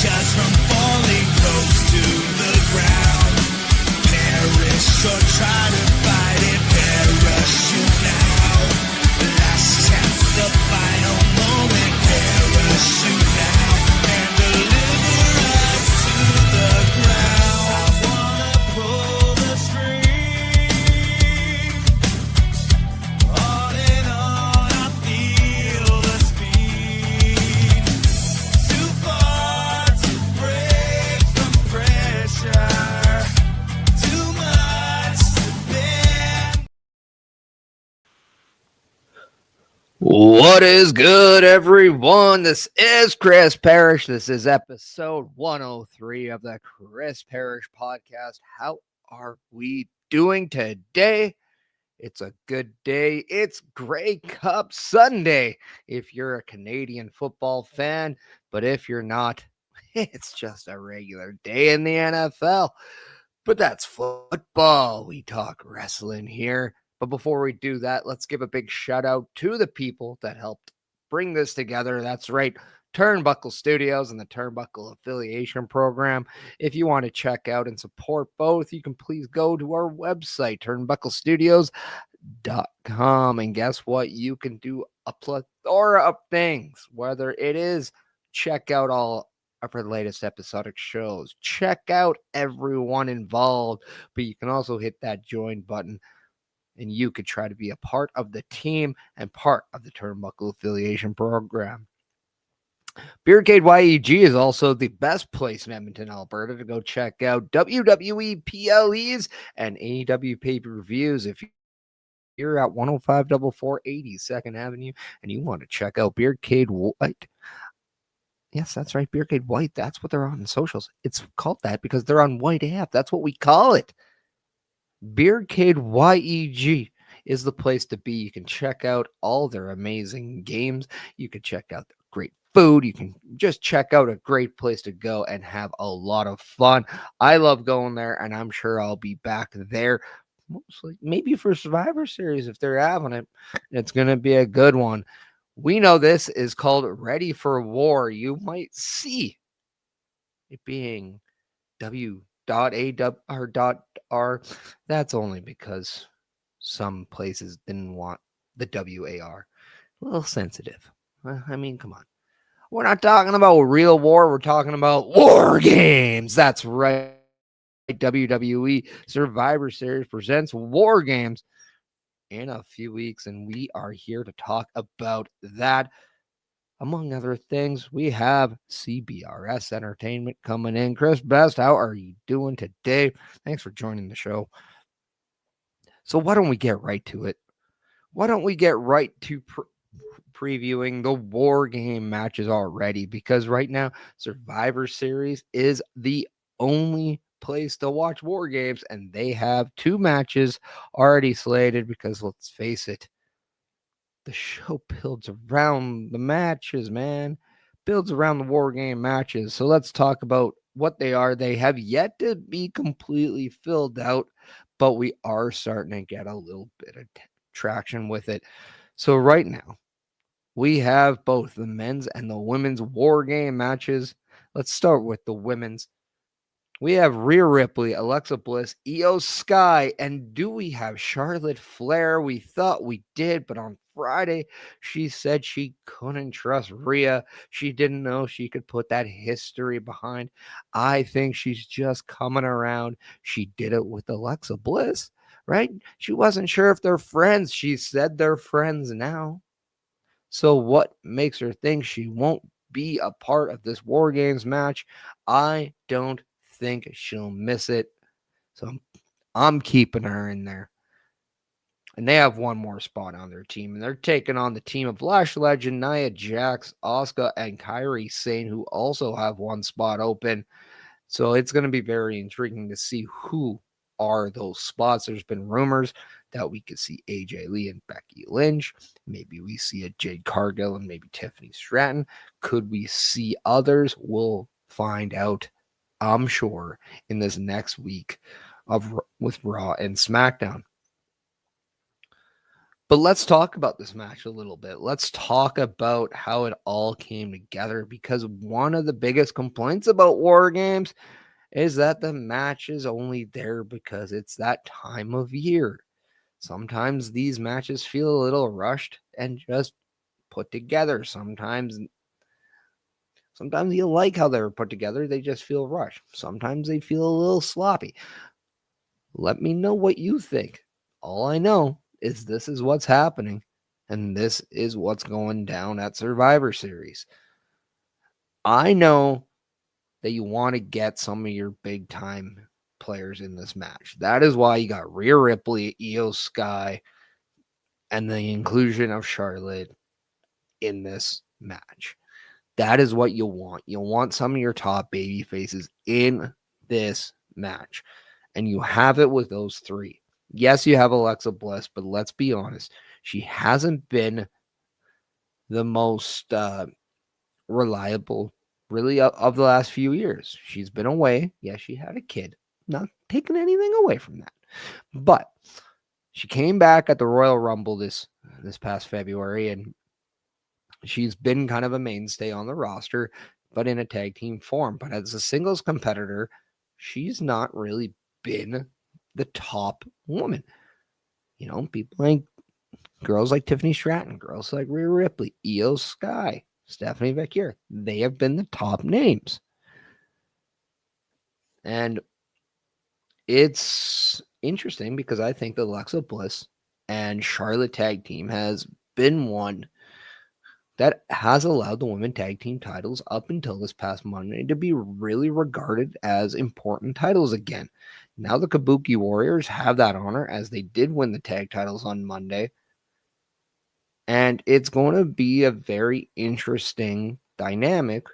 just from falling close to the ground. Perish or try to fight it, parachute now. Last chance, the final moment, parachute now. And deliver us to the ground. I wanna pull the string. On and on, I feel the speed. Too far to break from pressure. Too much to bear. What is good, everyone? This is Chris Parrish. This is episode 103 of the Chris Parrish podcast. How are we doing today? It's a good day. It's Grey Cup Sunday if you're a Canadian football fan, but if you're not, it's just a regular day in the NFL. But that's football. We talk wrestling here. But before we do that, let's give a big shout out to the people that helped bring this together. That's right, Turnbuckle Studios and the Turnbuckle Affiliation Program. If you want to check out and support both, you can please go to our website, turnbucklestudios.com. And guess what? You can do a plethora of things, whether it is check out all of our latest episodic shows, check out everyone involved, but you can also hit that join button and you could try to be a part of the team and part of the Turnbuckle Affiliation Program. Beercade YEG is also the best place in Edmonton, Alberta to go check out WWE PLEs and AEW pay-per-views. If you're at 10544 82nd Avenue and you want to check out Beercade White, yes, that's right, Beercade White. That's what they're on socials. It's called that because they're on White App. That's what we call it. Beercade YEG is the place to be. You can check out all their amazing games. You can check out their great food. You can just check out a great place to go and have a lot of fun. I love going there, and I'm sure I'll be back there mostly, maybe for Survivor Series if they're having it. It's going to be a good one. We know this is called Ready for War. You might see it being W.A.R. That's only because some places didn't want the WAR. A little sensitive. I mean, come on. We're not talking about real war. We're talking about war games. That's right. WWE Survivor Series presents War Games in a few weeks, and we are here to talk about that. Among other things, we have CBRS Entertainment coming in. Chris Best, how are you doing today? Thanks for joining the show. So why don't we get right to it? Why don't we get right to previewing the War Game matches already? Because right now, Survivor Series is the only place to watch War Games, and they have 2 matches already slated because, let's face it, the show builds around the matches, man. Builds around the War Game matches. So let's talk about what they are. They have yet to be completely filled out, but we are starting to get a little bit of traction with it. So right now, we have both the men's and the women's War Game matches. Let's start with the women's. We have Rhea Ripley, Alexa Bliss, Io Sky, and do we have Charlotte Flair? We thought we did, but on Friday, she said she couldn't trust Rhea. She didn't know she could put that history behind. I think she's just coming around. She did it with Alexa Bliss, right? She wasn't sure if they're friends. She said they're friends now. So what makes her think she won't be a part of this War Games match? I don't think she'll miss it. So I'm keeping her in there. And they have one more spot on their team. And they're taking on the team of Lash Legend, Nia Jax, Asuka, and Kairi Sane, who also have one spot open. So it's going to be very intriguing to see who are those spots. There's been rumors that we could see AJ Lee and Becky Lynch. Maybe we see a Jade Cargill and maybe Tiffany Stratton. Could we see others? We'll find out, I'm sure, in this next week with Raw and SmackDown. But let's talk about this match a little bit. Let's talk about how it all came together, because one of the biggest complaints about War Games is that the match is only there because it's that time of year. Sometimes these matches feel a little rushed and just put together. Sometimes you like how they're put together, they just feel rushed. Sometimes they feel a little sloppy. Let me know what you think. All I know is this is what's happening, and this is what's going down at Survivor Series. I know that you want to get some of your big time players in this match. That is why you got Rhea Ripley, Io Sky, and the inclusion of Charlotte in this match. That is what you want. You want some of your top baby faces in this match, and you have it with those three. Yes, you have Alexa Bliss, but let's be honest, she hasn't been the most reliable, really, of the last few years. She's been away. Yes, she had a kid. Not taking anything away from that, but she came back at the Royal Rumble this past February, and she's been kind of a mainstay on the roster, but in a tag team form. But as a singles competitor, she's not really been the top woman. You know, people like girls like Tiffany Stratton, girls like Rhea Ripley, Io Sky, Stephanie Vecchier, they have been the top names. And it's interesting because I think the Alexa Bliss and Charlotte tag team has been one that has allowed the women tag team titles up until this past Monday to be really regarded as important titles again. Now the Kabuki Warriors have that honor, as they did win the tag titles on Monday. And it's going to be a very interesting dynamic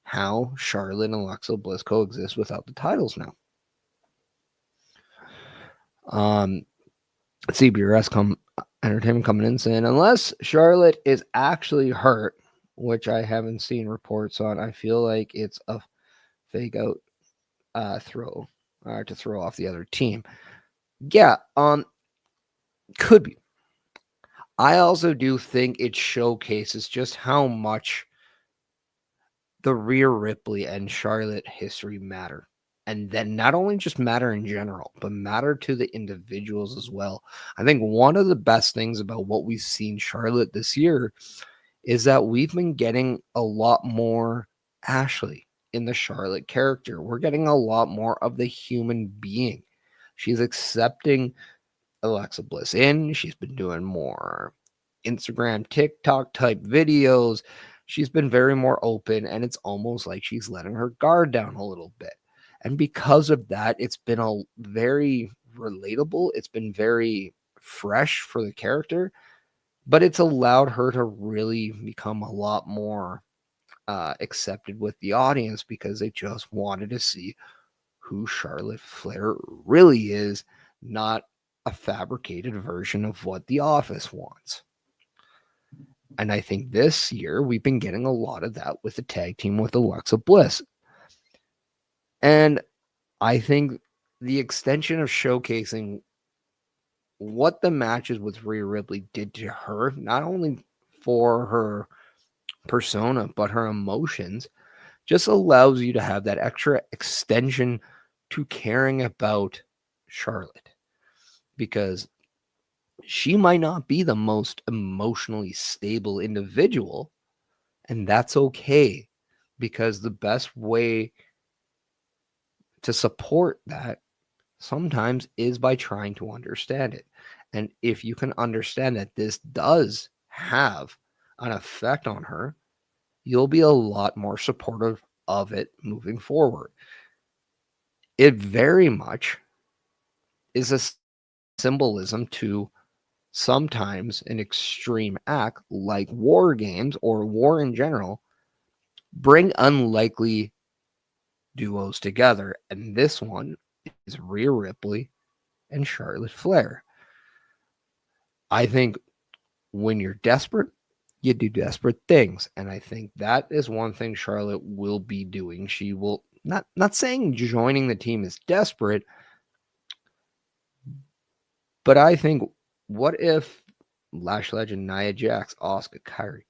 how Charlotte and Alexa Bliss coexist without the titles now. CBRS Entertainment coming in saying, unless Charlotte is actually hurt, which I haven't seen reports on, I feel like it's a fake out throw to throw off the other team. Yeah, could be. I also do think it showcases just how much the Rhea Ripley and Charlotte history matter. And then not only just matter in general, but matter to the individuals as well. I think one of the best things about what we've seen Charlotte this year is that we've been getting a lot more Ashley in the Charlotte character. We're getting a lot more of the human being. She's accepting Alexa Bliss in. She's been doing more Instagram, TikTok type videos. She's been very more open, and it's almost like she's letting her guard down a little bit. And because of that, it's been a very relatable. It's been very fresh for the character, but it's allowed her to really become a lot more accepted with the audience, because they just wanted to see who Charlotte Flair really is, not a fabricated version of what The Office wants. And I think this year we've been getting a lot of that with the tag team with Alexa Bliss. And I think the extension of showcasing what the matches with Rhea Ripley did to her, not only for her persona, but her emotions, just allows you to have that extra extension to caring about Charlotte. Because she might not be the most emotionally stable individual, and that's okay, because the best way to support that sometimes is by trying to understand it. And if you can understand that this does have an effect on her, you'll be a lot more supportive of it moving forward. It very much is a symbolism to sometimes an extreme act like war games or war in general bring unlikely duos together. And this one is Rhea Ripley and Charlotte Flair. I think when you're desperate, you do desperate things. And I think that is one thing Charlotte will be doing. She will not saying joining the team is desperate, but I think, what if Lash Legend, Nia Jax, Asuka, Kairi.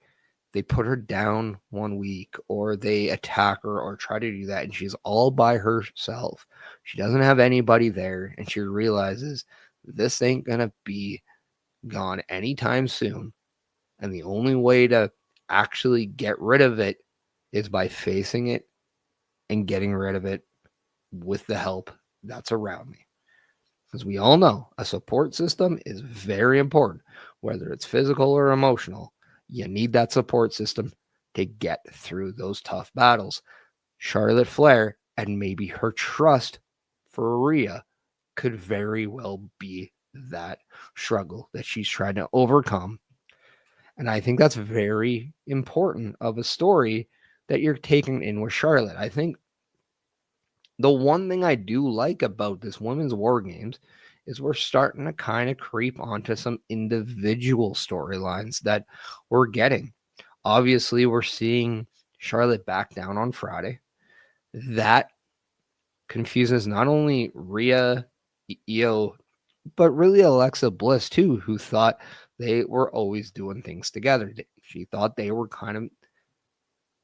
They put her down 1 week, or they attack her, or try to do that, and she's all by herself. She doesn't have anybody there, and she realizes this ain't gonna be gone anytime soon. And the only way to actually get rid of it is by facing it and getting rid of it with the help that's around me. Because we all know a support system is very important, whether it's physical or emotional. You need that support system to get through those tough battles. Charlotte Flair and maybe her trust for Rhea could very well be that struggle that she's trying to overcome. And I think that's very important of a story that you're taking in with Charlotte. I think the one thing I do like about this women's war games is we're starting to kind of creep onto some individual storylines that we're getting. Obviously, we're seeing Charlotte back down on Friday. That confuses not only Rhea, Io, but really Alexa Bliss too, who thought they were always doing things together. She thought they were kind of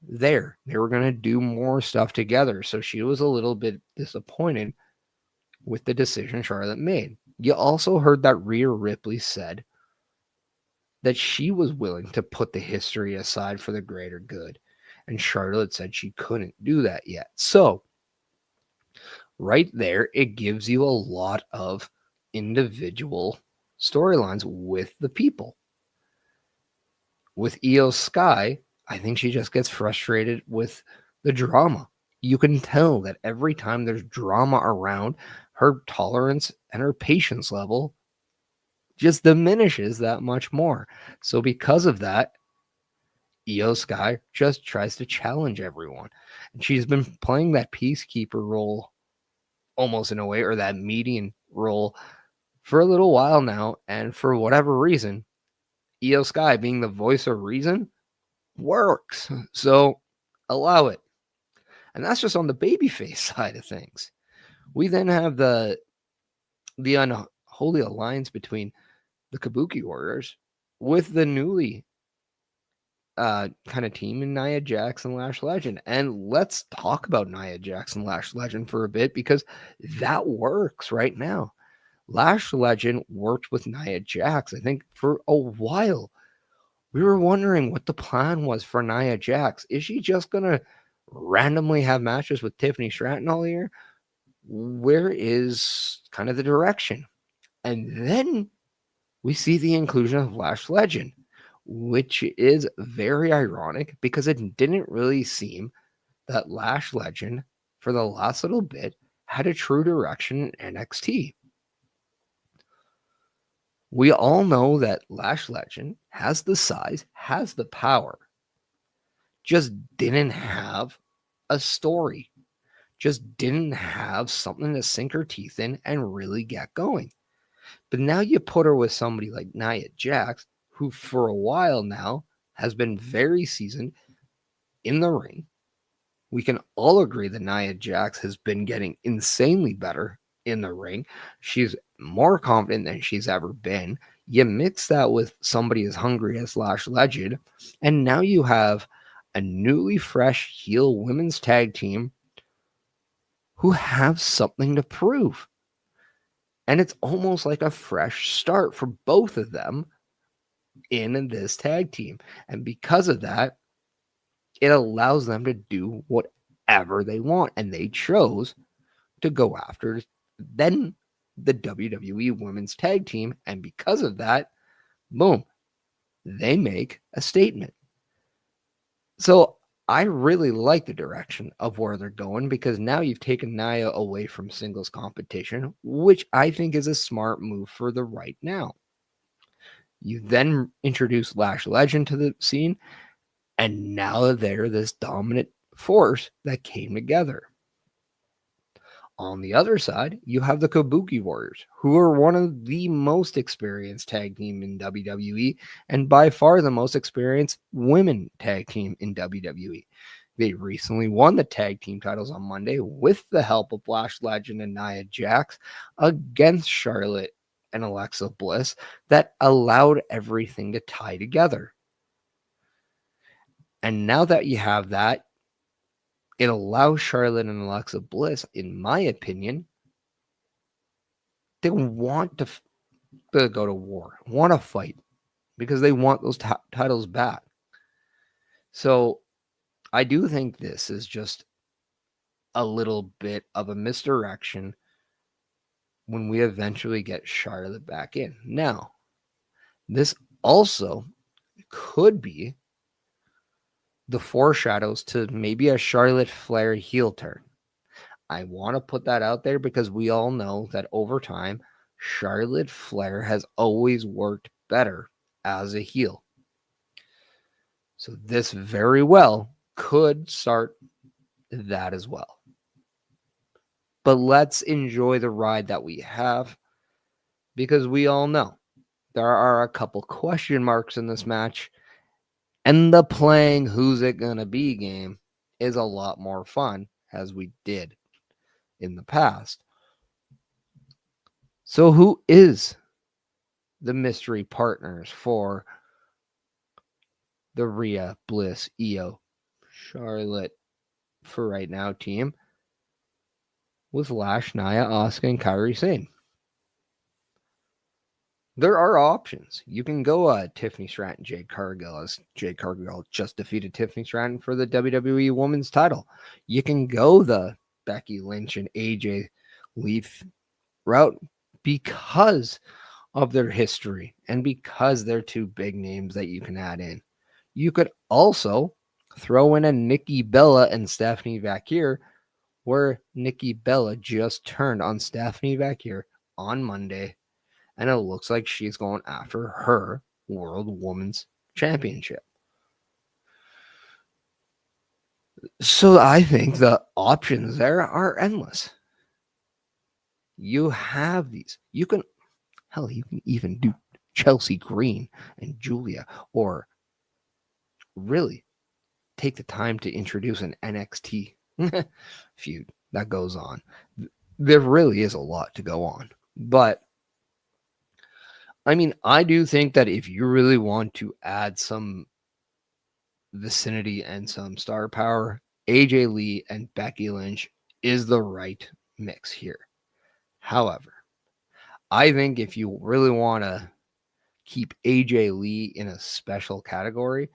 there. They were going to do more stuff together. So she was a little bit disappointed with the decision Charlotte made. You also heard that Rhea Ripley said that she was willing to put the history aside for the greater good. And Charlotte said she couldn't do that yet. So, right there, it gives you a lot of individual storylines with the people. With Io Sky, I think she just gets frustrated with the drama. You can tell that every time there's drama around, her tolerance and her patience level just diminishes that much more. So because of that, Io Sky just tries to challenge everyone. And she's been playing that peacekeeper role almost in a way, or that median role for a little while now. And for whatever reason, Io Sky being the voice of reason works. So allow it. And that's just on the babyface side of things. We then have the unholy alliance between the Kabuki Warriors with the newly kind of team in Nia Jax and Lash Legend. And let's talk about Nia Jax and Lash Legend for a bit, because that works right now. Lash Legend worked with Nia Jax, I think, for a while. We were wondering what the plan was for Nia Jax. Is she just going to randomly have matches with Tiffany Stratton all year? Where is kind of the direction? And then we see the inclusion of Lash Legend, which is very ironic because it didn't really seem that Lash Legend for the last little bit had a true direction in NXT. We all know that Lash Legend has the size, has the power, just didn't have a story, just didn't have something to sink her teeth in and really get going. But now you put her with somebody like Nia Jax, who for a while now has been very seasoned in the ring. We can all agree that Nia Jax has been getting insanely better in the ring. She's more confident than she's ever been. You mix that with somebody as hungry as Lash Legend, and now you have a newly fresh heel women's tag team who have something to prove. And it's almost like a fresh start for both of them in this tag team. And because of that, it allows them to do whatever they want. And they chose to go after then the WWE Women's Tag Team. And because of that, boom, they make a statement. So I really like the direction of where they're going, because now you've taken Nia away from singles competition, which I think is a smart move for the right now. You then introduce Lash Legend to the scene, and now they're this dominant force that came together. On the other side, you have the Kabuki Warriors, who are one of the most experienced tag team in WWE, and by far the most experienced women tag team in WWE. They recently won the tag team titles on Monday with the help of Lash Legend and Nia Jax against Charlotte and Alexa Bliss that allowed everything to tie together. And now that you have that, it allows Charlotte and Alexa Bliss, in my opinion, they want to go to war, want to fight, because they want those titles back. So I do think this is just a little bit of a misdirection when we eventually get Charlotte back in. Now, this also could be the foreshadows to maybe a Charlotte Flair heel turn. I want to put that out there because we all know that over time, Charlotte Flair has always worked better as a heel. So this very well could start that as well. But let's enjoy the ride that we have, because we all know there are a couple question marks in this match, and the playing who's it gonna be game is a lot more fun, as we did in the past. So who is the mystery partners for the Rhea, Bliss, Io, Charlotte for right now team with Lash, Nia, Asuka, and Kairi Sane? There are options. You can go Tiffany Stratton, Jade Cargill, as Jade Cargill just defeated Tiffany Stratton for the WWE Women's title. You can go the Becky Lynch and AJ Leaf route because of their history and because they're two big names that you can add in. You could also throw in a Nikki Bella and Stephanie Vaquer, where Nikki Bella just turned on Stephanie Vaquer on Monday, and it looks like she's going after her World Women's Championship. So I think the options there are endless. You have these. You can even do Chelsea Green and Julia, or really take the time to introduce an NXT feud that goes on. There really is a lot to go on. But I mean, I do think that if you really want to add some vicinity and some star power, AJ Lee and Becky Lynch is the right mix here. However, I think if you really want to keep AJ Lee in a special category,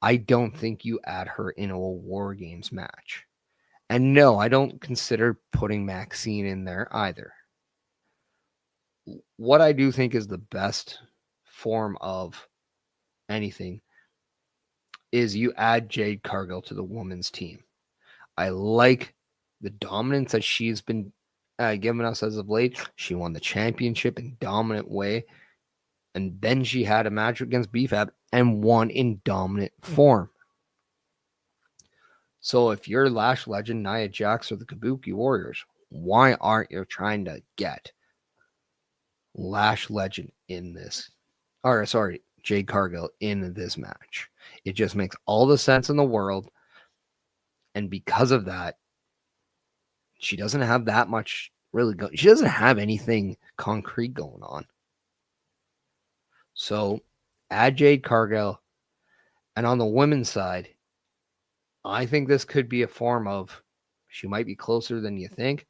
I don't think you add her in a War Games match. And no, I don't consider putting Maxine in there either. What I do think is the best form of anything is you add Jade Cargill to the women's team. I like the dominance that she's been giving us as of late. She won the championship in dominant way, and then she had a match against BFAB and won in dominant form. So if you're Lash Legend, Nia Jax, or the Kabuki Warriors, why aren't you trying to get Lash Legend in this? Or sorry, Jade Cargill in this match. It just makes all the sense in the world. And because of that, she doesn't have that much really go. She doesn't have anything concrete going on. So add Jade Cargill. And on the women's side, I think this could be a form of, she might be closer than you think.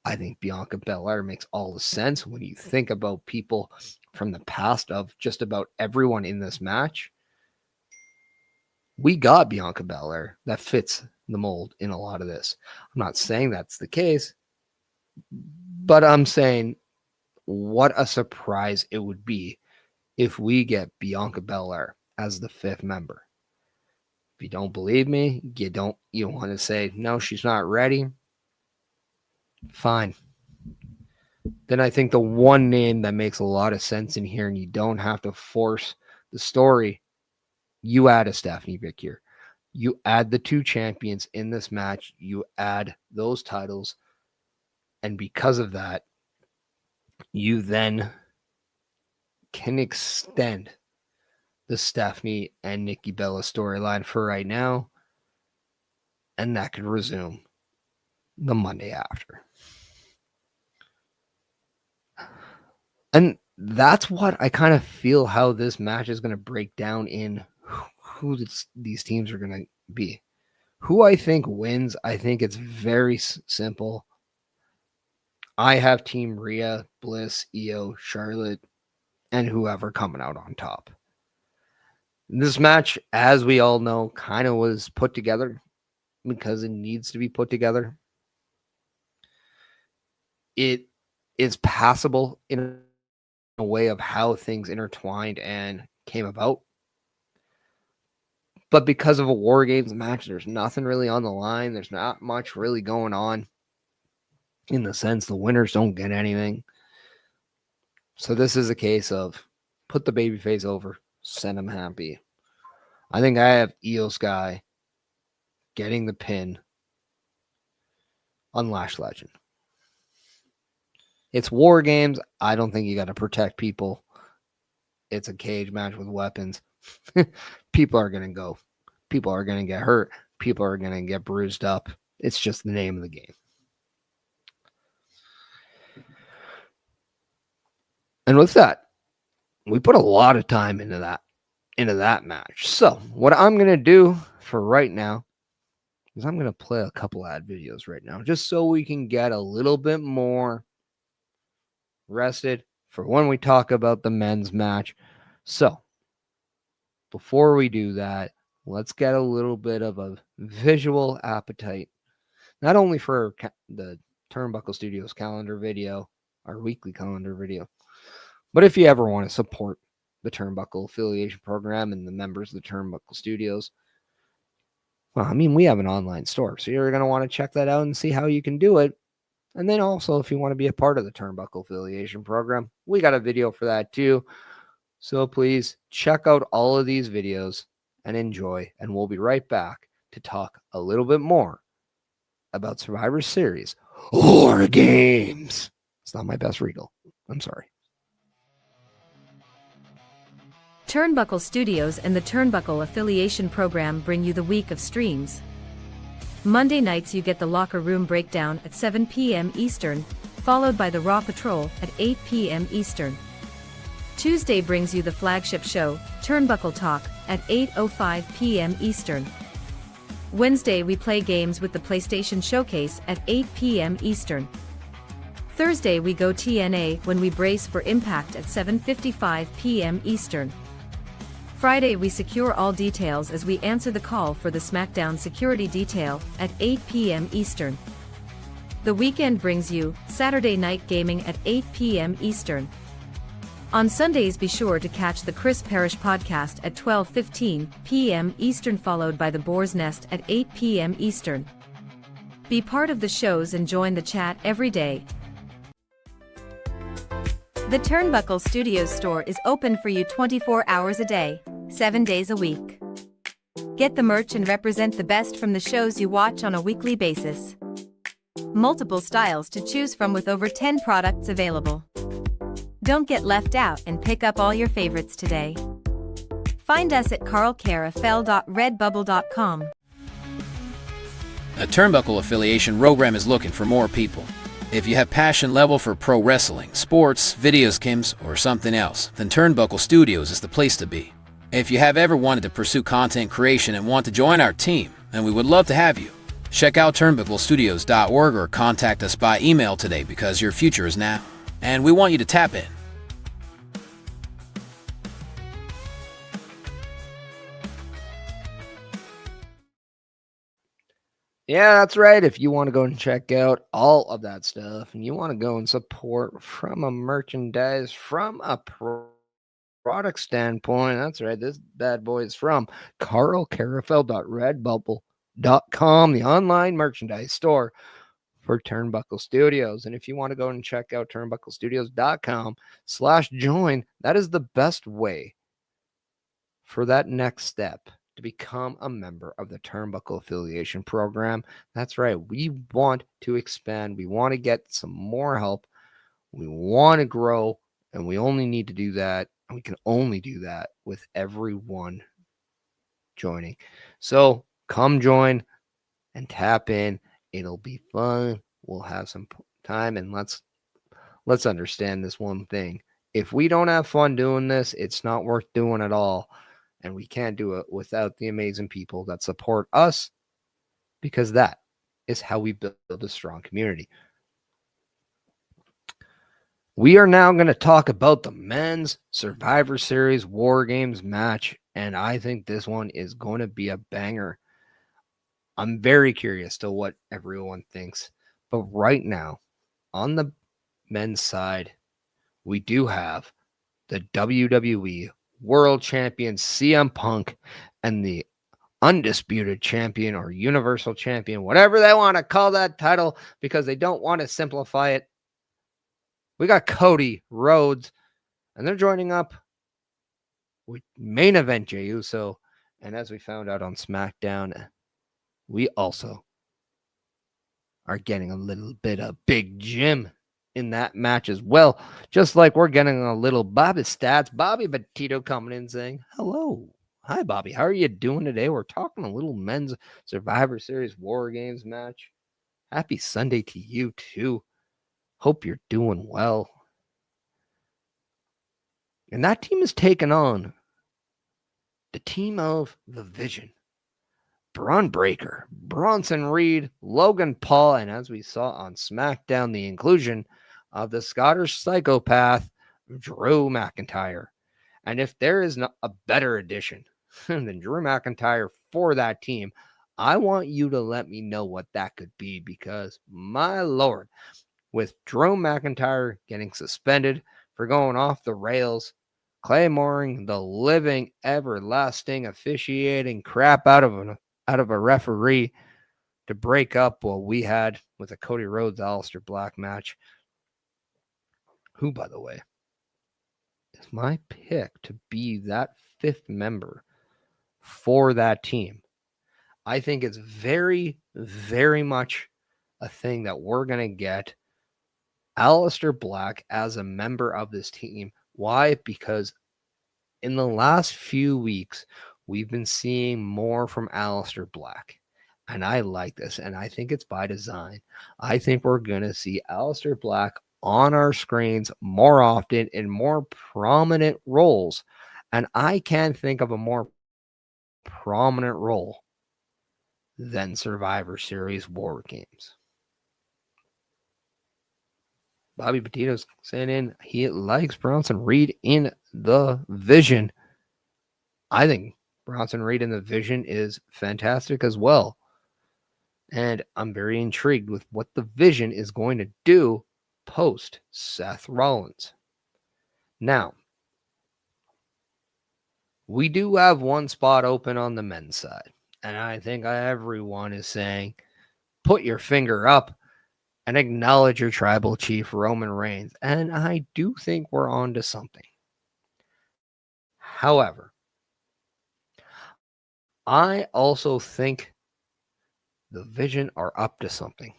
I think Bianca Belair makes all the sense when you think about people from the past of just about everyone in this match. We got Bianca Belair that fits the mold in a lot of this. I'm not saying that's the case, but I'm saying what a surprise it would be if we get Bianca Belair as the fifth member. If you don't believe me, you want to say, no, she's not ready, fine. Then I think the one name that makes a lot of sense in here, and you don't have to force the story, you add a Stephanie Vaquer. You add the two champions in this match. You add those titles. And because of that, you then can extend the Stephanie and Nikki Bella storyline for right now. And that could resume the Monday after. And that's what I kind of feel how this match is going to break down in who these teams are going to be. Who I think wins, I think it's very simple. I have Team Rhea, Bliss, Io, Charlotte, and whoever coming out on top. This match, as we all know, kind of was put together because it needs to be put together. It is passable in a way of how things intertwined and came about. But because of a War Games match, there's nothing really on the line. There's not much really going on in the sense the winners don't get anything. So this is a case of put the babyface over, send him happy. I think I have Io Sky getting the pin on Lash Legend. It's War Games. I don't think you got to protect people. It's a cage match with weapons. People are going to go. People are going to get hurt. People are going to get bruised up. It's just the name of the game. And with that, we put a lot of time into that match. So what I'm going to do for right now is I'm going to play a couple ad videos right now, just so we can get a little bit more rested for when we talk about the men's match. So before we do that, let's get a little bit of a visual appetite, not only for the Turnbuckle Studios calendar video, our weekly calendar video, but if you ever want to support the Turnbuckle affiliation program and the members of the Turnbuckle Studios, well, I mean, we have an online store, so you're going to want to check that out and see how you can do it. And then also, if you want to be a part of the Turnbuckle affiliation program, we got a video for that too. So please check out all of these videos and enjoy. And we'll be right back to talk a little bit more about Survivor Series War Games. It's not my best regal. I'm sorry. Turnbuckle Studios and the Turnbuckle Affiliation Program bring you the week of streams. Monday nights you get the Locker Room Breakdown at 7 p.m. Eastern, followed by the Raw Patrol at 8 p.m. Eastern. Tuesday brings you the flagship show, Turnbuckle Talk, at 8:05 p.m. Eastern. Wednesday we play games with the PlayStation Showcase at 8 p.m. Eastern. Thursday we go TNA when we brace for Impact at 7:55 p.m. Eastern. Friday we secure all details as we answer the call for the SmackDown security detail at 8 p.m. Eastern. The weekend brings you Saturday Night Gaming at 8 p.m. Eastern. On Sundays be sure to catch the Chris Parrish podcast at 12:15 p.m. Eastern, followed by the Boar's Nest at 8 p.m. Eastern. Be part of the shows and join the chat every day. The Turnbuckle Studios store is open for you 24 hours a day, 7 days a week. Get the merch and represent the best from the shows you watch on a weekly basis. Multiple styles to choose from with over 10 products available. Don't get left out and pick up all your favorites today. Find us at carlcarafell.redbubble.com. A Turnbuckle affiliation program is looking for more people. If you have passion level for pro wrestling, sports, video games, or something else, then Turnbuckle Studios is the place to be. If you have ever wanted to pursue content creation and want to join our team, then we would love to have you. Check out turnbucklestudios.org or contact us by email today, because your future is now, and we want you to tap in. Yeah, that's right. If you want to go and check out all of that stuff and you want to go and support from a merchandise, from a product standpoint, that's right. This bad boy is from carlcarafell.redbubble.com, the online merchandise store for Turnbuckle Studios. And if you want to go and check out turnbucklestudios.com/join, that is the best way for that next step to become a member of the Turnbuckle affiliation program. That's right. We want to expand. We want to get some more help. We want to grow, and we only need to do that. And we can only do that with everyone joining. So come join and tap in. It'll be fun. We'll have some time, and let's understand this one thing. If we don't have fun doing this, it's not worth doing at all. And we can't do it without the amazing people that support us, because that is how we build a strong community. We are now going to talk about the men's Survivor Series War Games match, and I think this one is going to be a banger. I'm very curious to what everyone thinks, but right now, on the men's side, we do have the WWE World Champion CM Punk and the undisputed champion or universal champion, whatever they want to call that title, because they don't want to simplify it. We got Cody Rhodes, and they're joining up with main event Jey Uso. And as we found out on SmackDown, we also are getting a little bit of Big Jim in that match as well. Just like we're getting a little Bobby Stats, Bobby Petito coming in saying, hello. Hi, Bobby. How are you doing today? We're talking a little men's Survivor Series War Games match. Happy Sunday to you, too. Hope you're doing well. And that team is taking on the team of the Vision. Braun Breaker, Bronson Reed, Logan Paul, and as we saw on SmackDown, the inclusion of the Scottish psychopath, Drew McIntyre. And if there is a better addition than Drew McIntyre for that team, I want you to let me know what that could be, because my Lord, with Drew McIntyre getting suspended for going off the rails, claymoring the living, everlasting officiating crap out of a referee to break up what we had with a Cody Rhodes Aleister Black match, who, by the way, is my pick to be that fifth member for that team. I think it's very, very much a thing that we're going to get Aleister Black as a member of this team. Why? Because in the last few weeks, we've been seeing more from Aleister Black. And I like this, and I think it's by design. I think we're going to see Aleister Black on our screens more often in more prominent roles. And I can't think of a more prominent role than Survivor Series War Games. Bobby Petito's saying he likes Bronson Reed in the Vision. I think Bronson Reed in the Vision is fantastic as well. And I'm very intrigued with what the Vision is going to do post Seth Rollins. Now, we do have one spot open on the men's side. And I think everyone is saying, put your finger up and acknowledge your tribal chief, Roman Reigns. And I do think we're on to something. However, I also think the Vision are up to something.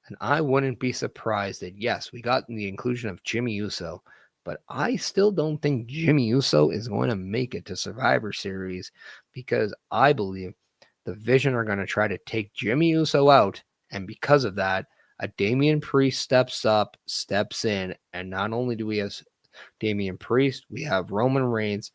And I wouldn't be surprised that, yes, we got the inclusion of Jimmy Uso, but I still don't think Jimmy Uso is going to make it to Survivor Series, because I believe the Vision are going to try to take Jimmy Uso out. And because of that, a Damian Priest steps in. And not only do we have Damian Priest, we have Roman Reigns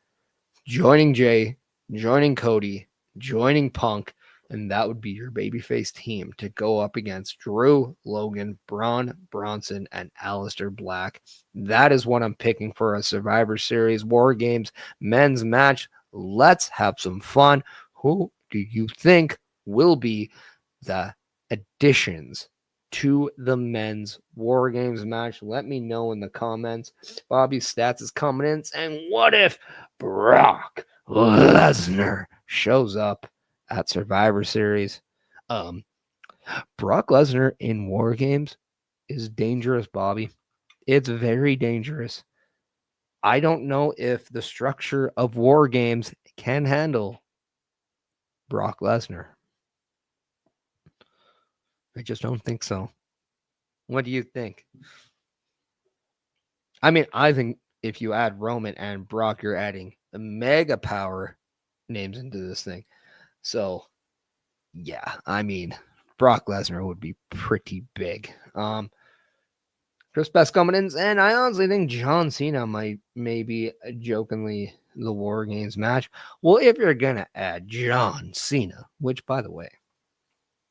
joining Jey, joining Cody, joining Punk, and that would be your babyface team to go up against Drew, Logan, Braun, Bronson, and Aleister Black. That is what I'm picking for a Survivor Series War Games men's match. Let's have some fun. Who do you think will be the additions to the men's War Games match? Let me know in the comments. Bobby Stats is coming in saying, what if Brock Lesnar shows up at Survivor Series? Brock Lesnar in War Games is dangerous, Bobby. It's very dangerous. I don't know if the structure of War Games can handle Brock Lesnar. I just don't think so. What do you think? I mean, I think if you add Roman and Brock, you're adding the mega power names into this thing. So, yeah, I mean, Brock Lesnar would be pretty big. Chris Best coming in, and I honestly think John Cena might maybe jokingly the War Games match. Well, if you're gonna add John Cena, which by the way,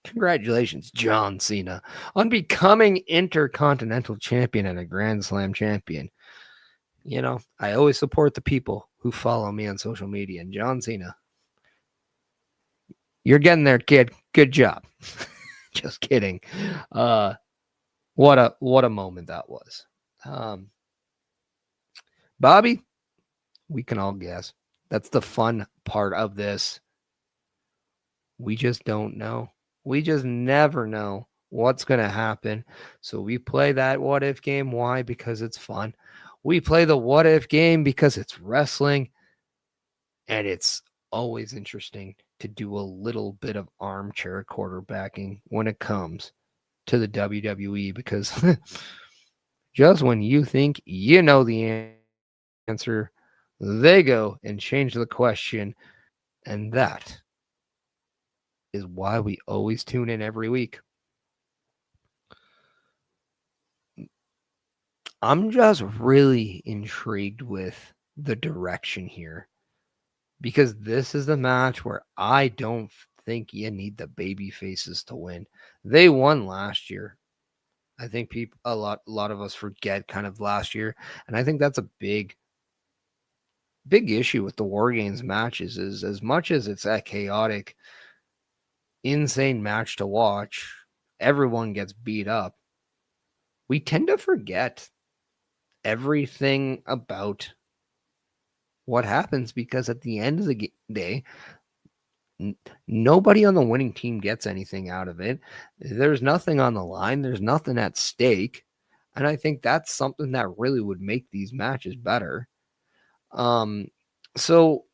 congratulations, John Cena, on becoming Intercontinental Champion and a Grand Slam champion. You know, I always support the people who follow me on social media, and John Cena, you're getting there, kid. Good job. Just kidding. What a moment that was. Bobby, we can all guess. That's the fun part of this. We just don't know. We just never know what's going to happen. So we play that what if game. Why? Because it's fun. We play the what if game because it's wrestling. And it's always interesting to do a little bit of armchair quarterbacking when it comes to the WWE because just when you think you know the answer, they go and change the question. And that is why we always tune in every week. I'm just really intrigued with the direction here because this is the match where I don't think you need the baby faces to win. They won last year. I think a lot of us forget kind of last year, and I think that's a big issue with the War Games matches is as much as it's a chaotic, insane match to watch, everyone gets beat up. We tend to forget everything about what happens because at the end of the day, nobody on the winning team gets anything out of it. There's nothing on the line. There's nothing at stake. And I think that's something that really would make these matches better. So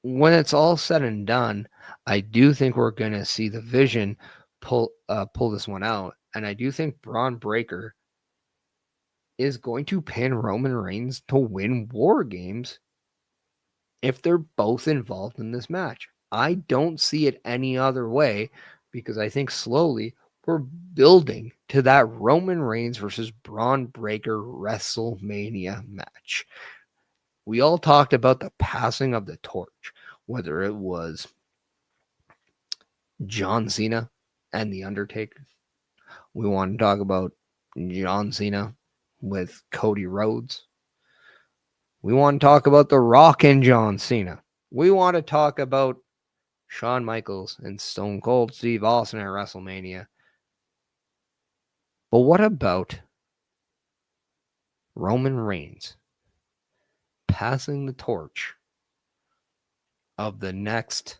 when it's all said and done, I do think we're going to see the Vision pull this one out. And I do think Braun Breaker is going to pin Roman Reigns to win War Games if they're both involved in this match. I don't see it any other way because I think slowly we're building to that Roman Reigns versus Braun Breaker WrestleMania match. We all talked about the passing of the torch, whether it was John Cena and The Undertaker. We want to talk about John Cena with Cody Rhodes. We want to talk about The Rock and John Cena. We want to talk about Shawn Michaels and Stone Cold Steve Austin at WrestleMania. But what about Roman Reigns passing the torch of the next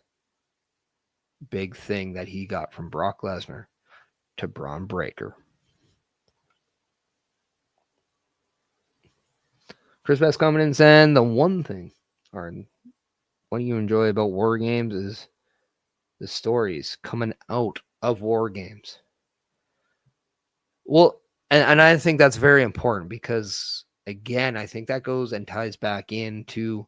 big thing that he got from Brock Lesnar to Braun Breaker? Chris Best coming in saying the one thing, or what you enjoy about War Games is the stories coming out of War Games. Well, and I think that's very important because, again, I think that goes and ties back into,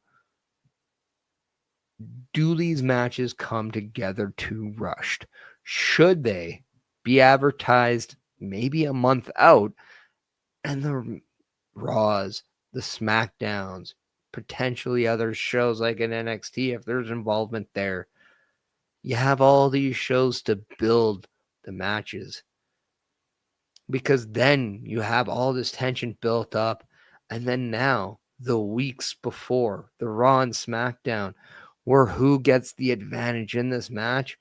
do these matches come together too rushed? Should they be advertised maybe a month out and the Raws, the SmackDowns, potentially other shows like an NXT, if there's involvement there, you have all these shows to build the matches because then you have all this tension built up. And then now the weeks before the Raw and SmackDown, where who gets the advantage in this match,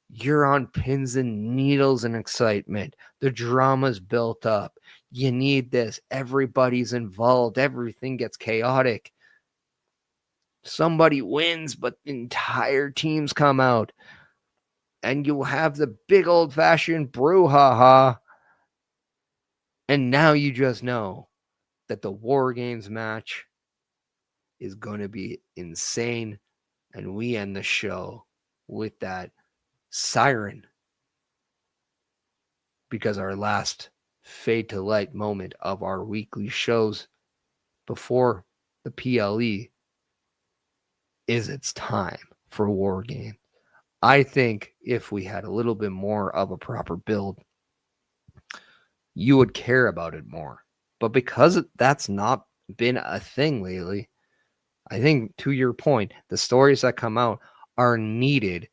you're on pins and needles and excitement. The drama's built up. You need this. Everybody's involved. Everything gets chaotic. Somebody wins, but entire teams come out. And you have the big old-fashioned brouhaha. And now you just know that the War Games match is going to be insane. And we end the show with that siren, because our last fade to light moment of our weekly shows before the PLE is it's time for War Game. I think if we had a little bit more of a proper build, you would care about it more. But because that's not been a thing lately, I think to your point, the stories that come out are needed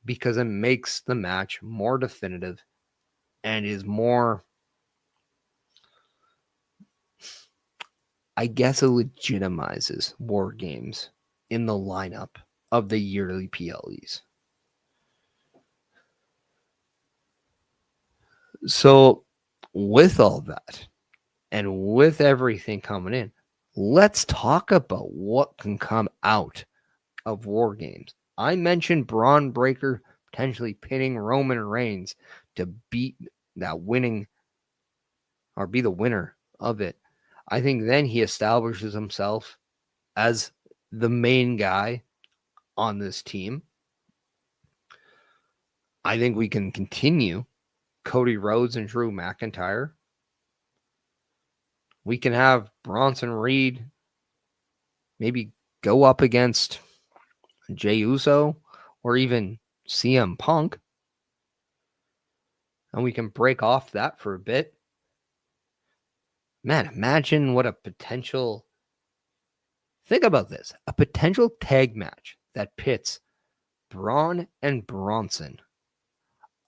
because it makes the match more definitive and is more, I guess it legitimizes War Games in the lineup of the yearly PLEs. So with all that and with everything coming in, let's talk about what can come out of War Games. I mentioned Braun Breaker potentially pinning Roman Reigns to beat that winning or be the winner of it. I think then he establishes himself as the main guy on this team. I think we can continue Cody Rhodes and Drew McIntyre. We can have Bronson Reed maybe go up against Jey Uso or even CM Punk. And we can break off that for a bit. Man, imagine what a potential... Think about this. A potential tag match that pits Braun and Bronson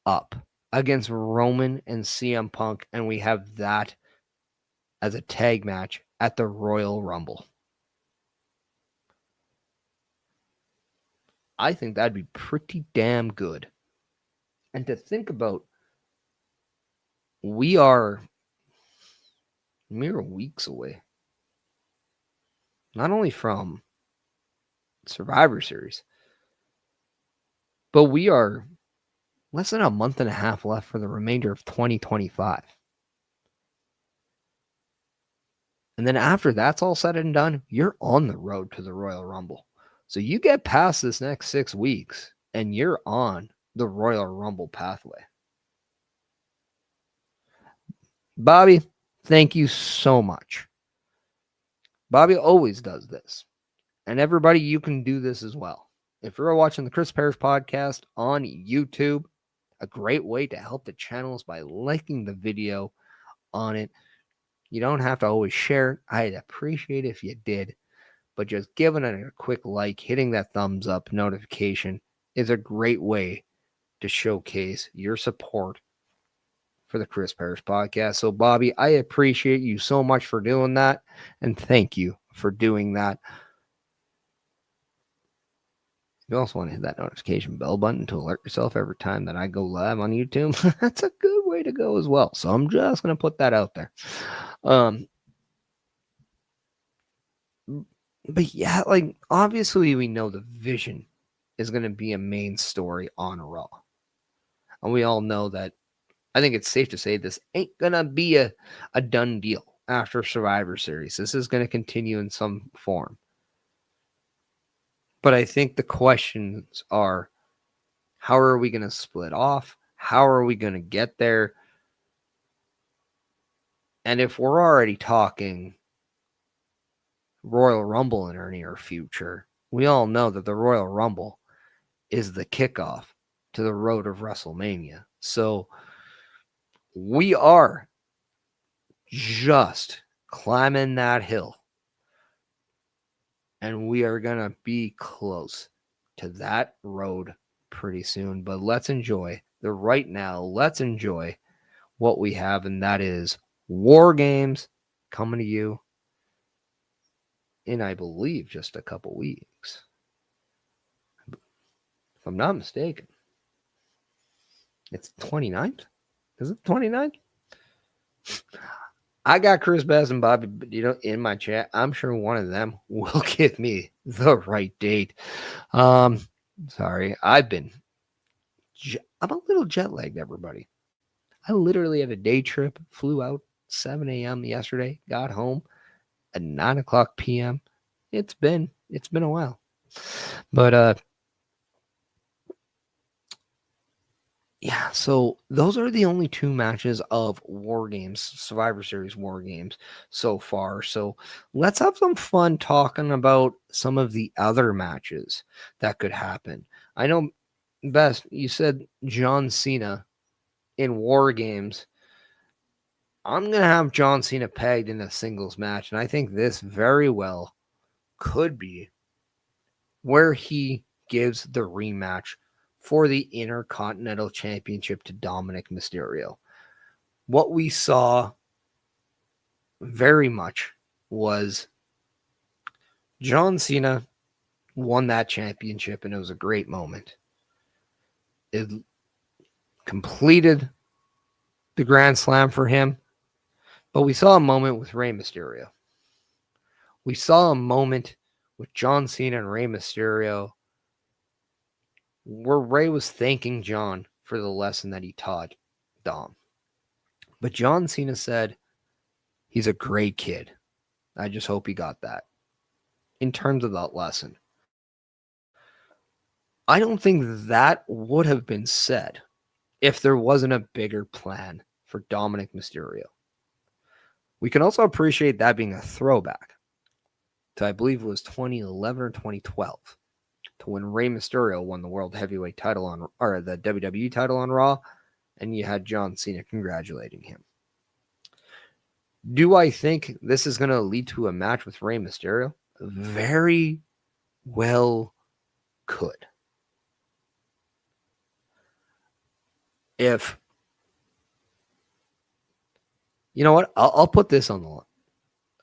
up against Roman and CM Punk, and we have that as a tag match at the Royal Rumble. I think that'd be pretty damn good. And to think about, we are mere weeks away, not only from Survivor Series, but we are less than a month and a half left for the remainder of 2025. And then after that's all said and done, you're on the road to the Royal Rumble. So you get past this next 6 weeks and you're on the Royal Rumble pathway. Bobby, thank you so much. Bobby always does this. And everybody, you can do this as well. If you're watching the Chris Parrish podcast on YouTube, a great way to help the channel is by liking the video on it. You don't have to always share it. I'd appreciate it if you did. But just giving it a quick like, hitting that thumbs up notification is a great way to showcase your support for the Chris Parrish podcast. So, Bobby, I appreciate you so much for doing that. And thank you for doing that. You also want to hit that notification bell button to alert yourself every time that I go live on YouTube. That's a good way to go as well. So I'm just going to put that out there. But yeah, like, obviously we know the vision is going to be a main story on Raw. And we all know that. I think it's safe to say this ain't going to be a done deal after Survivor Series. This is going to continue in some form. But I think the questions are, how are we going to split off? How are we going to get there? And if we're already talking Royal Rumble in our near future, we all know that the Royal Rumble is the kickoff to the road of WrestleMania. So we are just climbing that hill. And we are going to be close to that road pretty soon. But let's enjoy the right now. Let's enjoy what we have. And that is War Games coming to you in, I believe, just a couple weeks. If I'm not mistaken. It's 29th? Is it 29th? I got Chris Bass and Bobby, in my chat. I'm sure one of them will give me the right date. Sorry, I'm a little jet lagged, everybody. I literally had a day trip, flew out 7 a.m. yesterday, got home at 9 o'clock p.m. It's been a while. But yeah, so those are the only 2 matches of War Games, Survivor Series War Games so far. So let's have some fun talking about some of the other matches that could happen. I know, Bess, you said John Cena in War Games I'm going to have John Cena pegged in a singles match, and I think this very well could be where he gives the rematch for the Intercontinental Championship to Dominic Mysterio. What we saw very much was John Cena won that championship, and it was a great moment. It completed the Grand Slam for him, but we saw a moment with Rey Mysterio. We saw a moment with John Cena and Rey Mysterio where Rey was thanking John for the lesson that he taught Dom. But John Cena said, he's a great kid. I just hope he got that. In terms of that lesson, I don't think that would have been said if there wasn't a bigger plan for Dominic Mysterio. We can also appreciate that being a throwback to, I believe it was 2011 or 2012, to when Rey Mysterio won the World Heavyweight title on, or the WWE title on Raw, and you had John Cena congratulating him. Do I think this is going to lead to a match with Rey Mysterio? Very well could. If, you know what, I'll put this on the line.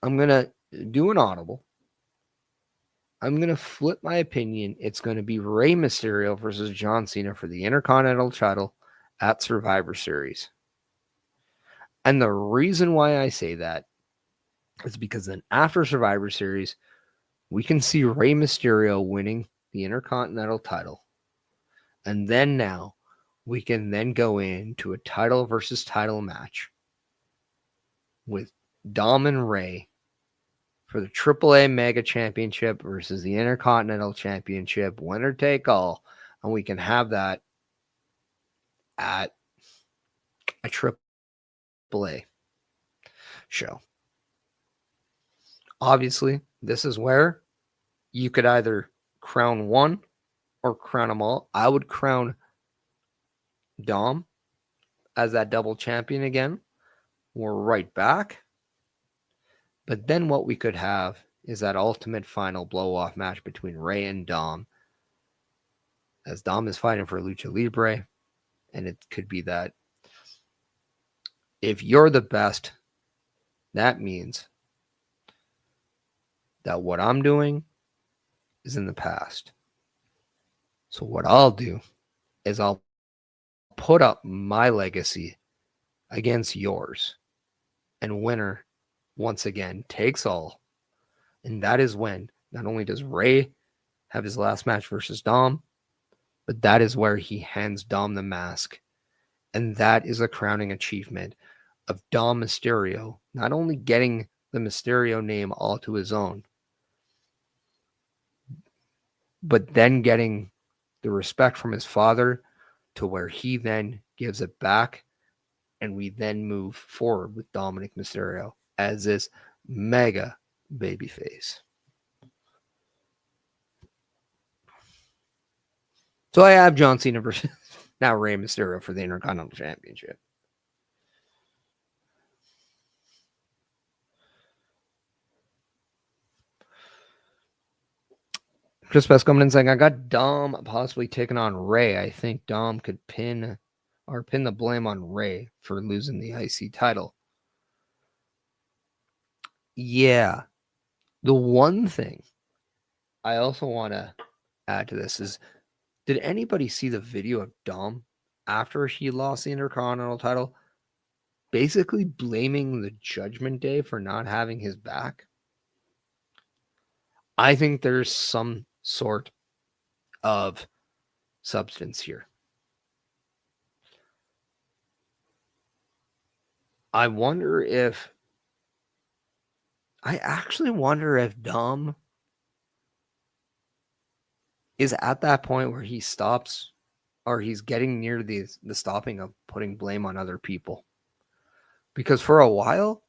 I'm going to do an audible. I'm going to flip my opinion. It's going to be Rey Mysterio versus John Cena for the Intercontinental title at Survivor Series. And the reason why I say that is because then after Survivor Series, we can see Rey Mysterio winning the Intercontinental title. And then now we can then go into a title versus title match with Dom and Rey for the AAA Mega Championship versus the Intercontinental Championship, winner take all. And we can have that at a AAA show. Obviously, this is where you could either crown one or crown them all. I would crown Dom as that double champion again. We're right back. But then what we could have is that ultimate final blow-off match between Rey and Dom, as Dom is fighting for Lucha Libre. And it could be that if you're the best, that means that what I'm doing is in the past. So what I'll do is I'll put up my legacy against yours. And winner, once again, takes all. And that is when not only does Rey have his last match versus Dom, but that is where he hands Dom the mask. And that is a crowning achievement of Dom Mysterio, not only getting the Mysterio name all to his own, but then getting the respect from his father to where he then gives it back. And we then move forward with Dominic Mysterio as this mega babyface. So I have John Cena versus now Rey Mysterio for the Intercontinental Championship. Chris Best coming in saying, I got Dom possibly taking on Rey. I think Dom could pin the blame on Rey for losing the IC title. Yeah. The one thing I also want to add to this is, did anybody see the video of Dom after he lost the Intercontinental title, basically blaming the Judgment Day for not having his back? I think there's some sort of substance here. I actually wonder if Dom is at that point where he stops, or he's getting near the stopping of putting blame on other people. Because for a while,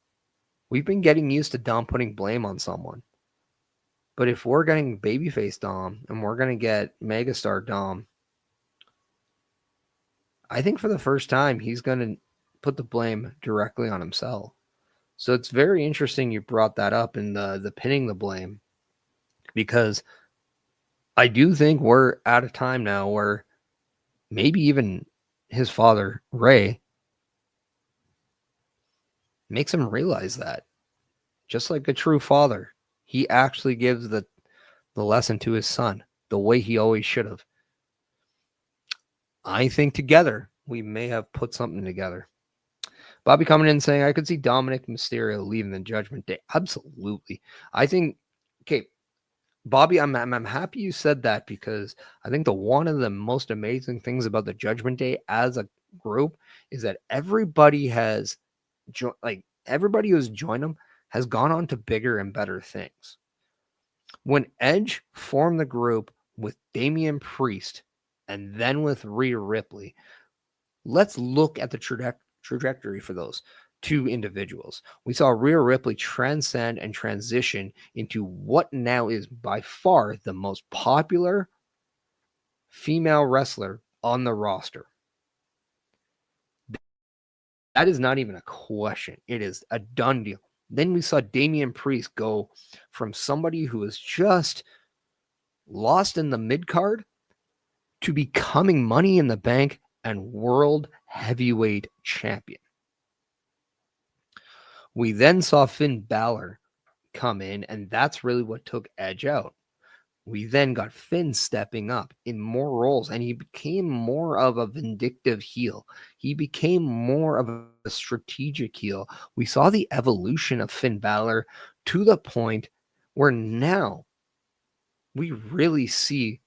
we've been getting used to Dom putting blame on someone. But if we're getting babyface Dom and we're going to get megastar Dom, I think for the first time he's going to put the blame directly on himself. So it's very interesting you brought that up in the pinning the blame, because I do think we're at a time now where maybe even his father, Ray, makes him realize that. Just like a true father, he actually gives the lesson to his son the way he always should have. I think together we may have put something together. Bobby coming in saying, I could see Dominic Mysterio leaving the Judgment Day. Absolutely. I think, okay, Bobby, I'm happy you said that, because I think one of the most amazing things about the Judgment Day as a group is that everybody has everybody who's joined them has gone on to bigger and better things. When Edge formed the group with Damian Priest and then with Rhea Ripley, let's look at the trajectory for those two individuals. We saw Rhea Ripley transcend and transition into what now is by far the most popular female wrestler on the roster. That is not even a question. It is a done deal. Then we saw Damian Priest go from somebody who was just lost in the mid card to becoming Money in the Bank and World Heavyweight Champion. We then saw Finn Balor come in, and that's really what took Edge out. We then got Finn stepping up in more roles, and he became more of a vindictive heel. He became more of a strategic heel. We saw the evolution of Finn Balor to the point where now we really see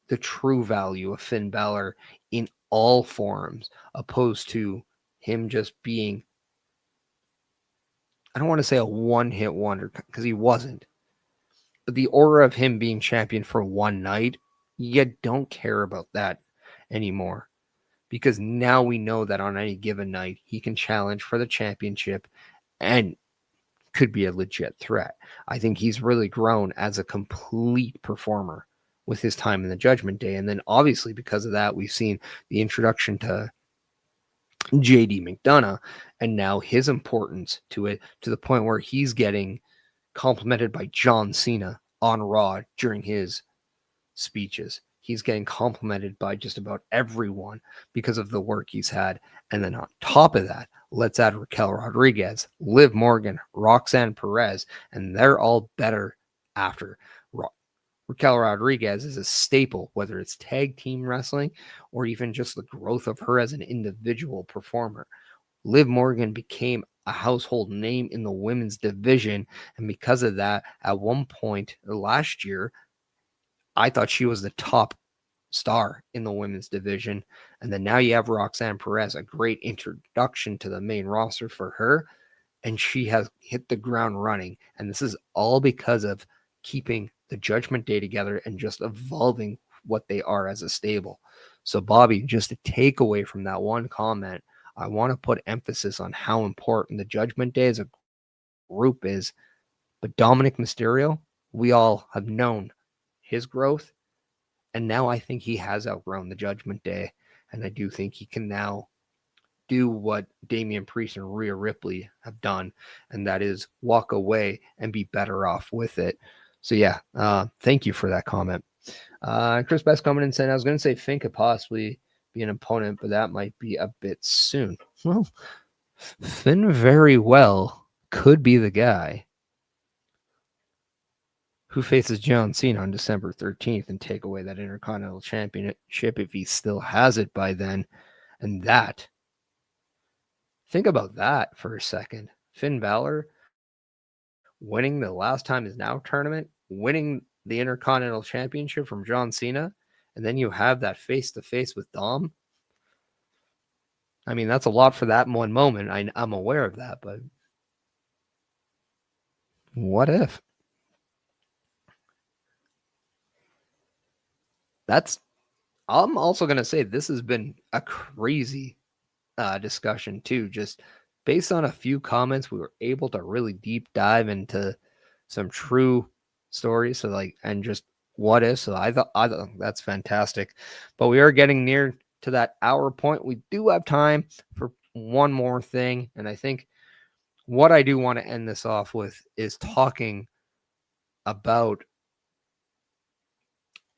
the true value of Finn Balor in all forms, opposed to him just being, I don't want to say a one-hit wonder, because he wasn't. But the aura of him being champion for one night, you don't care about that anymore. Because now we know that on any given night, he can challenge for the championship and could be a legit threat. I think he's really grown as a complete performer with his time in the Judgment Day. And then obviously because of that, we've seen the introduction to JD McDonough, and now his importance to it, to the point where he's getting complimented by John Cena on Raw during his speeches. He's getting complimented by just about everyone because of the work he's had. And then on top of that, let's add Raquel Rodriguez, Liv Morgan, Roxanne Perez, and they're all better after. Raquel Rodriguez is a staple, whether it's tag team wrestling or even just the growth of her as an individual performer. Liv Morgan became a household name in the women's division, and because of that, at one point last year, I thought she was the top star in the women's division. And then now you have Roxanne Perez, a great introduction to the main roster for her, and she has hit the ground running. And this is all because of keeping the Judgment Day together and just evolving what they are as a stable. So Bobby, just to take away from that one comment, I want to put emphasis on how important the Judgment Day as a group is. But Dominic Mysterio, we all have known his growth, and now I think he has outgrown the Judgment Day, and I do think he can now do what Damian Priest and Rhea Ripley have done, and that is walk away and be better off with it. So yeah, thank you for that comment. Chris Best coming in saying, I was going to say Finn could possibly be an opponent, but that might be a bit soon. Well, Finn very well could be the guy who faces John Cena on December 13th and take away that Intercontinental Championship if he still has it by then. And that, think about that for a second. Finn Balor winning the Last Time Is Now tournament, winning the Intercontinental Championship from John Cena, and then you have that face-to-face with Dom. I mean, that's a lot for that one moment. I'm aware of that, but what if? I'm also going to say this has been a crazy discussion too. Just based on a few comments, we were able to really deep dive into some true stories. So and just what if. So I thought that's fantastic. But we are getting near to that hour point. We do have time for one more thing, and I think what I do want to end this off with is talking about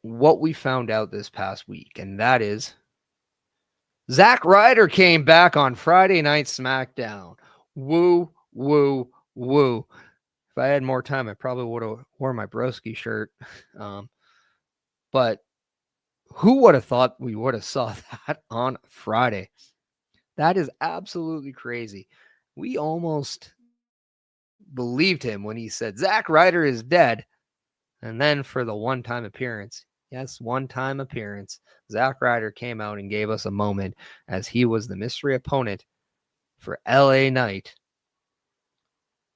what we found out this past week, and that is Zach Ryder came back on Friday Night SmackDown. Woo, woo, woo. If I had more time, I probably would have worn my broski shirt. But who would have thought we would have saw that on Friday? That is absolutely crazy. We almost believed him when he said Zach Ryder is dead. And then for the one-time appearance, yes, one-time appearance, Zach Ryder came out and gave us a moment as he was the mystery opponent for LA Knight.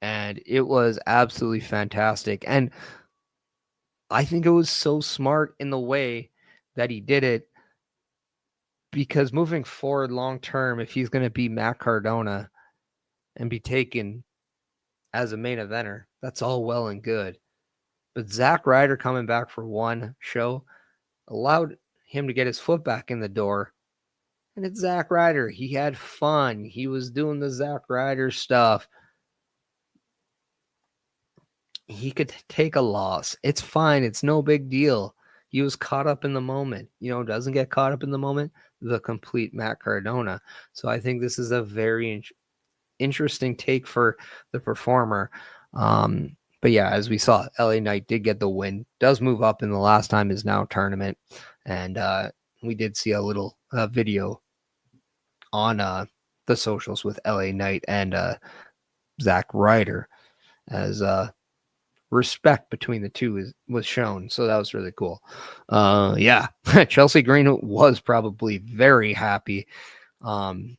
And it was absolutely fantastic. And I think it was so smart in the way that he did it, because moving forward long term, if he's going to be Matt Cardona and be taken as a main eventer, that's all well and good. But Zach Ryder coming back for one show allowed him to get his foot back in the door. And it's Zach Ryder. He had fun. He was doing the Zach Ryder stuff. He could take a loss. It's fine. It's no big deal. He was caught up in the moment. Doesn't get caught up in the moment, the complete Matt Cardona. So I think this is a very interesting take for the performer. But yeah, as we saw, LA Knight did get the win. Does move up in the last time is now tournament. And we did see a little video on the socials with LA Knight and Zach Ryder as respect between the two was shown. So that was really cool. Yeah, Chelsea Green was probably very happy. And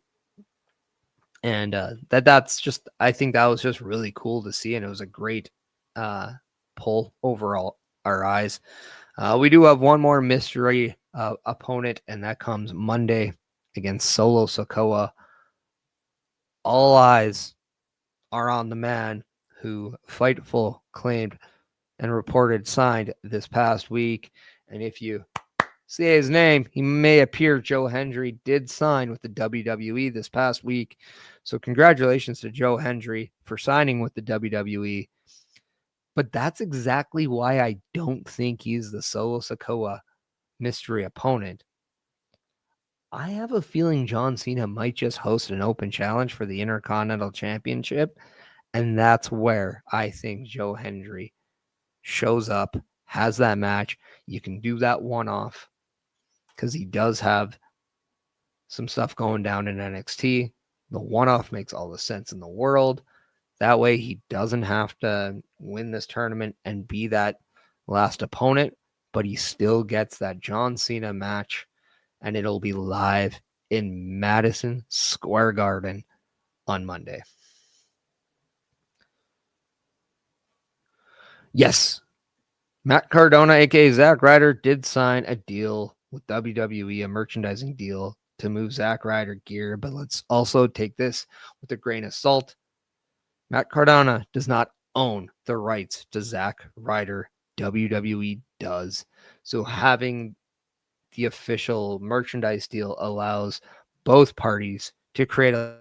that's just, I think that was just really cool to see. And it was a great pull overall our eyes. We do have one more mystery opponent, and that comes Monday against Solo Sikoa. All eyes are on the man who Fightful claimed and reported signed this past week. And if you see his name, he may appear. Joe Hendry did sign with the WWE this past week. So congratulations to Joe Hendry for signing with the WWE. But that's exactly why I don't think he's the Solo Sikoa mystery opponent. I have a feeling John Cena might just host an open challenge for the Intercontinental Championship. And that's where I think Joe Hendry shows up, has that match. You can do that one-off because he does have some stuff going down in NXT. The one-off makes all the sense in the world. That way he doesn't have to win this tournament and be that last opponent, but he still gets that John Cena match, and it'll be live in Madison Square Garden on Monday. Yes, Matt Cardona, aka Zach Ryder, did sign a deal with WWE, a merchandising deal to move Zach Ryder gear, but let's also take this with a grain of salt. Matt Cardona does not own the rights to Zach Ryder. WWE does. So having the official merchandise deal allows both parties to create a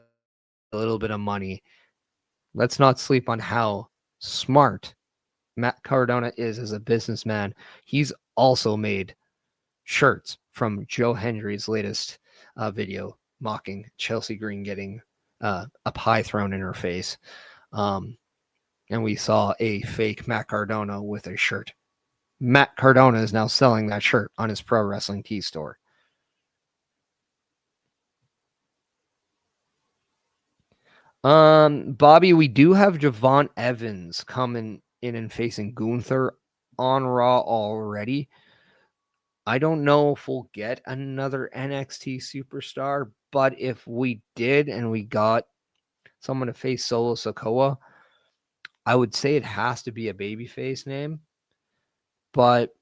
little bit of money. Let's not sleep on how smart Matt Cardona is as a businessman. He's also made shirts from Joe Hendry's latest video mocking Chelsea Green getting a pie thrown in her face. And we saw a fake Matt Cardona with a shirt. Matt Cardona is now selling that shirt on his Pro Wrestling Tee store. Bobby, we do have Javon Evans coming in and facing Gunther on Raw already. I don't know if we'll get another NXT superstar, but if we did and we got someone to face Solo Sikoa, I would say it has to be a babyface name, but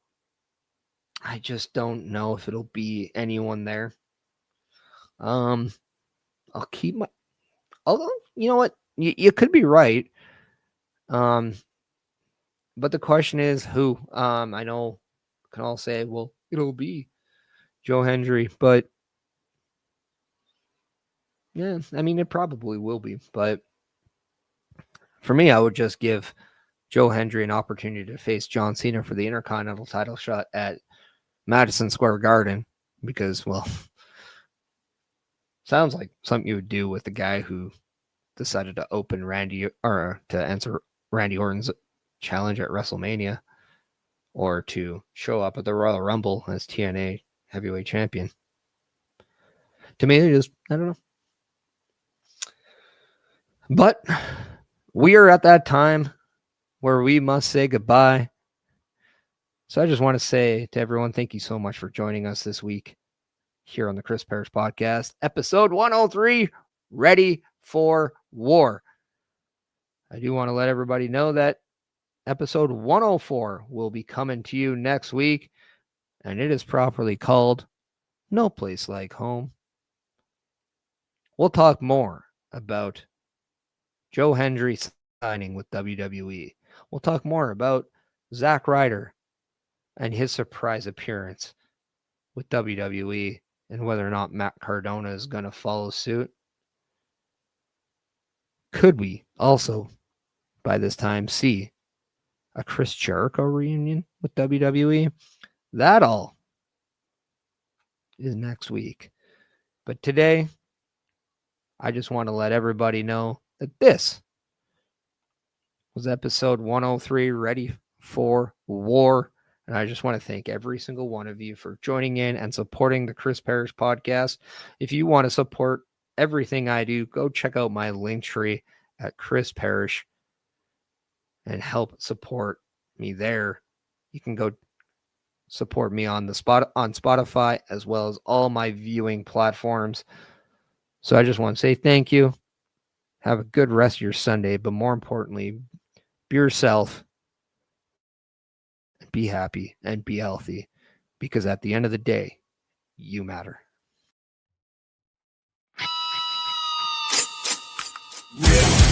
I just don't know if it'll be anyone there. I'll keep my, although, you know what? You could be right. But the question is who? I know can all say, well, it'll be Joe Hendry, but Yeah, I mean, it probably will be. But for me, I would just give Joe Hendry an opportunity to face John Cena for the Intercontinental title shot at Madison Square Garden because, well, sounds like something you would do with the guy who decided to open Randy or to answer Randy Orton's challenge at WrestleMania or to show up at the Royal Rumble as TNA heavyweight champion. To me, it just, I don't know. But we are at that time where we must say goodbye. So I just want to say to everyone, thank you so much for joining us this week here on the Chris Parrish Podcast, episode 103, Ready for War. I do want to let everybody know that episode 104 will be coming to you next week, and it is properly called No Place Like Home. We'll talk more about Joe Hendry signing with WWE. We'll talk more about Zach Ryder and his surprise appearance with WWE and whether or not Matt Cardona is going to follow suit. Could we also, by this time, see a Chris Jericho reunion with WWE? That all is next week. But today, I just want to let everybody know that this was episode 103, Ready for War. And I just want to thank every single one of you for joining in and supporting the Chris Parrish Podcast. If you want to support everything I do, go check out my link tree at Chris Parrish and help support me there. You can go support me on Spotify as well as all my viewing platforms. So I just want to say thank you. Have a good rest of your Sunday, but more importantly, be yourself. Be happy and be healthy, because at the end of the day, you matter. Ready